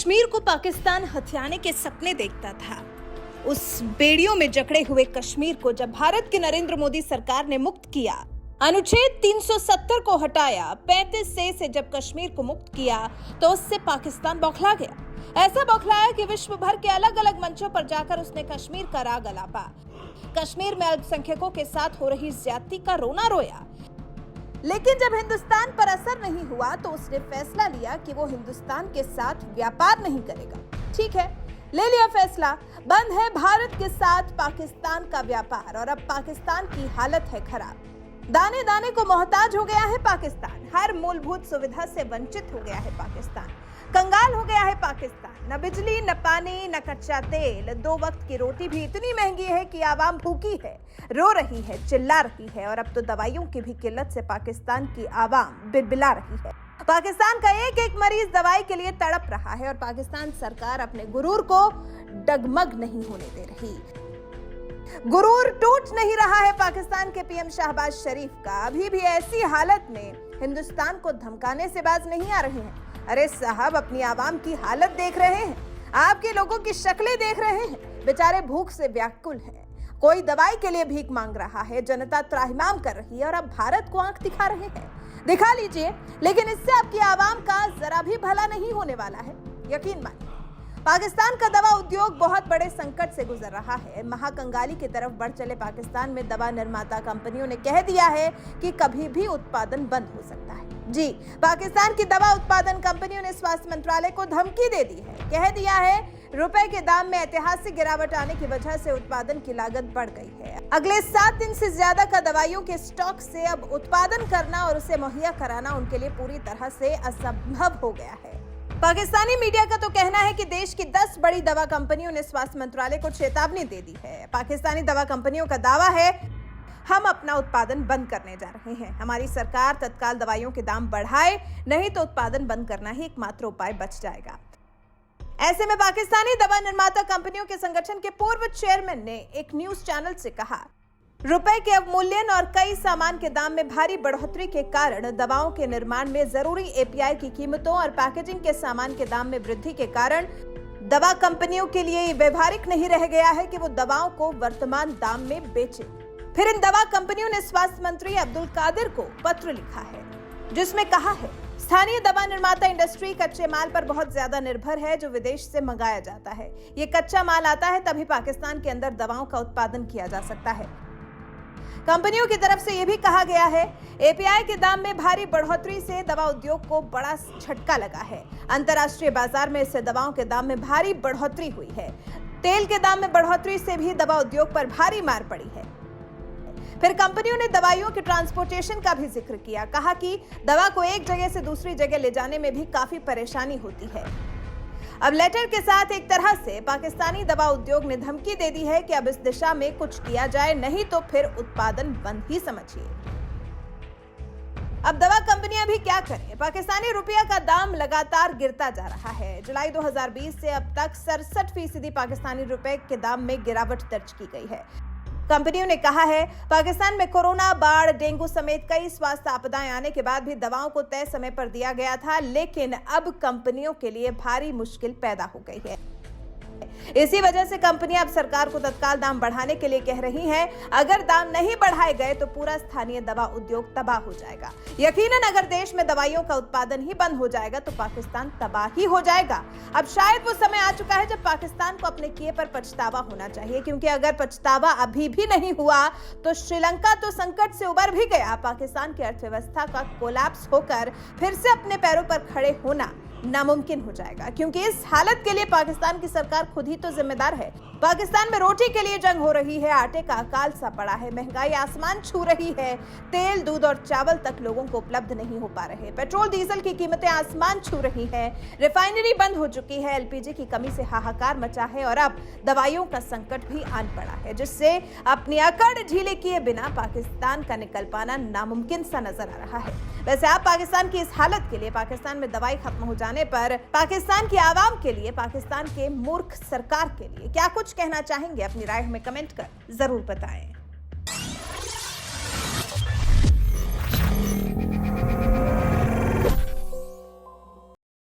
कश्मीर को पाकिस्तान हथियाने के सपने देखता था। उस बेड़ियों में जकड़े हुए कश्मीर को जब भारत की नरेंद्र मोदी सरकार ने मुक्त किया, अनुच्छेद 370 को हटाया, 35 से जब कश्मीर को मुक्त किया तो उससे पाकिस्तान बौखला गया। ऐसा बौखलाया कि विश्व भर के अलग अलग मंचों पर जाकर उसने कश्मीर का राग अलापा। कश्मीर में अल्पसंख्यकों के साथ हो रही ज्यादती का रोना रोया। लेकिन जब हिंदुस्तान पर असर नहीं हुआ तो उसने फैसला लिया कि वो हिंदुस्तान के साथ व्यापार नहीं करेगा। ठीक है, ले लिया फैसला, बंद है भारत के साथ पाकिस्तान का व्यापार और अब पाकिस्तान की हालत है खराब। दाने दाने को मोहताज हो गया है पाकिस्तान, हर मूलभूत सुविधा से वंचित हो गया है पाकिस्तान, कंगाल हो गया है पाकिस्तान। न बिजली, न पानी, न कच्चा तेल, 2 वक्त की रोटी भी इतनी महंगी है कि आवाम भूखी है, रो रही है, चिल्ला रही है और अब तो दवाइयों की भी किल्लत से पाकिस्तान की आवाम बिलबिला रही है। पाकिस्तान का एक एक मरीज दवाई के लिए तड़प रहा है और पाकिस्तान सरकार अपने गुरूर को डगमग नहीं होने दे रही। गुरूर टूट नहीं रहा है पाकिस्तान के पीएम शहबाज शरीफ का। अभी भी ऐसी हालत में हिंदुस्तान को धमकाने से बाज नहीं आ रहे हैं। अरे साहब, अपनी आवाम की हालत देख रहे हैं, आपके लोगों की शक्लें देख रहे हैं, बेचारे भूख से व्याकुल हैं, कोई दवाई के लिए भीख मांग रहा है, जनता त्राहिमाम कर रही है और अब भारत को आंख दिखा रहे हैं। दिखा लीजिए, लेकिन इससे आपकी आवाम का जरा भी भला नहीं होने वाला है। यकीन मानिए, पाकिस्तान का दवा उद्योग बहुत बड़े संकट से गुजर रहा है। महाकंगाली की तरफ बढ़ चले पाकिस्तान में दवा निर्माता कंपनियों ने कह दिया है कि कभी भी उत्पादन बंद हो सकता है। जी, पाकिस्तान की दवा उत्पादन कंपनियों ने स्वास्थ्य मंत्रालय को धमकी दे दी है। कह दिया है रुपए के दाम में ऐतिहासिक गिरावट आने की वजह से उत्पादन की लागत बढ़ गई है। अगले 7 दिन से ज्यादा का दवाइयों के स्टॉक से अब उत्पादन करना और उसे मुहैया कराना उनके लिए पूरी तरह से असंभव हो गया है। पाकिस्तानी मीडिया का तो कहना है कि देश की 10 बड़ी दवा कंपनियों ने स्वास्थ्य मंत्रालय को चेतावनी दे दी है। पाकिस्तानी दवा कंपनियों का दावा है, हम अपना उत्पादन बंद करने जा रहे हैं। हमारी सरकार तत्काल दवाइयों के दाम बढ़ाए, नहीं तो उत्पादन बंद करना ही एकमात्र उपाय बच जाएगा। ऐसे में पाकिस्तानी दवा निर्माता कंपनियों के संगठन के पूर्व चेयरमैन ने एक न्यूज चैनल से कहा, रुपए के अवमूल्यन और कई सामान के दाम में भारी बढ़ोतरी के कारण दवाओं के निर्माण में जरूरी एपीआई की कीमतों और पैकेजिंग के सामान के दाम में वृद्धि के कारण दवा कंपनियों के लिए ये व्यवहारिक नहीं रह गया है कि वो दवाओं को वर्तमान दाम में बेचें। फिर इन दवा कंपनियों ने स्वास्थ्य मंत्री अब्दुल कादिर को पत्र लिखा है, जिसमें कहा है, स्थानीय दवा निर्माता इंडस्ट्री कच्चे माल पर बहुत ज्यादा निर्भर है जो विदेश से मंगाया जाता है। ये कच्चा माल आता है तभी पाकिस्तान के अंदर दवाओं का उत्पादन किया जा सकता है। कंपनियों की तरफ से यह भी कहा गया है, एपीआई के दाम में भारी बढ़ोतरी से दवा उद्योग को बड़ा झटका लगा है। अंतर्राष्ट्रीय बाजार में इससे दवाओं के दाम में भारी बढ़ोतरी हुई है। तेल के दाम में बढ़ोतरी से भी दवा उद्योग पर भारी मार पड़ी है। फिर कंपनियों ने दवाइयों के ट्रांसपोर्टेशन का भी जिक्र किया, कहा कि दवा को एक जगह से दूसरी जगह ले जाने में भी काफी परेशानी होती है। अब लेटर के साथ एक तरह से पाकिस्तानी दवा उद्योग ने धमकी दे दी है कि अब इस दिशा में कुछ किया जाए, नहीं तो फिर उत्पादन बंद ही समझिए। अब दवा कंपनियां भी क्या करें? पाकिस्तानी रुपया का दाम लगातार गिरता जा रहा है। जुलाई 2020 से अब तक 67% पाकिस्तानी रुपए के दाम में गिरावट दर्ज की गई है। कंपनियों ने कहा है, पाकिस्तान में कोरोना, बाढ़, डेंगू समेत कई स्वास्थ्य आपदाएं आने के बाद भी दवाओं को तय समय पर दिया गया था, लेकिन अब कंपनियों के लिए भारी मुश्किल पैदा हो गई है। इसी वजह से कंपनियां अब सरकार को तत्काल दाम बढ़ाने के लिए कह रही हैं। अगर दाम नहीं बढ़ाए गए तो पूरा स्थानीय दवा उद्योग तबाह हो जाएगा। यकीनन अगर देश में दवाइयों का उत्पादन ही बंद हो जाएगा तो पाकिस्तान तबाह ही हो जाएगा। अब शायद वो समय आ चुका है जब पाकिस्तान को अपने किए पर पछतावा होना चाहिए, क्योंकि अगर पछतावा अभी भी नहीं हुआ तो श्रीलंका तो संकट से उबर भी गया। पाकिस्तान की अर्थव्यवस्था का कोलैप्स होकर फिर से अपने पैरों पर खड़े होना नामुमकिन हो जाएगा, क्योंकि इस हालत के लिए पाकिस्तान की सरकार खुद ही तो जिम्मेदार है। पाकिस्तान में रोटी के लिए जंग हो रही है, आटे का अकाल सा पड़ा है, महंगाई आसमान छू रही है, तेल, दूध और चावल तक लोगों को उपलब्ध नहीं हो पा रहे, पेट्रोल डीजल की कीमतें आसमान छू रही है, रिफाइनरी बंद हो चुकी है, एलपीजी की कमी से हाहाकार मचा है और अब दवाइयों का संकट भी आन पड़ा है, जिससे अपनी अकड़ ढीले किए बिना पाकिस्तान का निकल पाना नामुमकिन सा नजर आ रहा है। वैसे आप पाकिस्तान की इस हालत के लिए, पाकिस्तान में दवाई खत्म हो जाने पर पाकिस्तान की आवाम के लिए, पाकिस्तान के मूर्ख सरकार के लिए क्या कुछ कहना चाहेंगे? अपनी राय हमें कमेंट कर जरूर बताएं।